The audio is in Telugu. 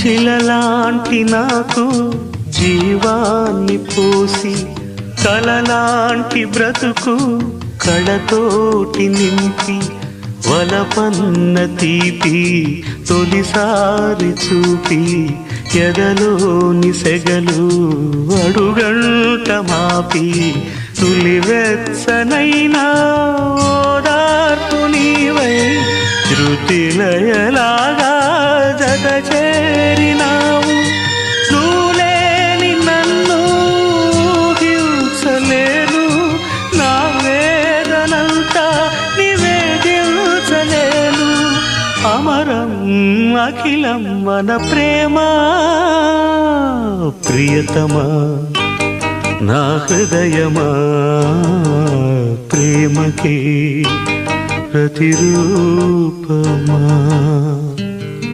శిలలాంటి నాకు జీవాన్ని పోసి కలలాంటి బ్రతుకు కళతోటి నింపి వలపన్న తీపి తొలిసారి చూపి ఎదలోని సెగలు అడుగంట మాపి తులివెచ్చనైనా ఓదార్పు నీవై శృతిలయలాగా జత చేరినావు నువ్వులేని నన్ను హింసలేను నా వేదనంతా నివేదించలేను అమరం అఖిలం మన ప్రేమ ప్రియతమా నా హృదయమా ప్రేమకి ప్రతిరూపమా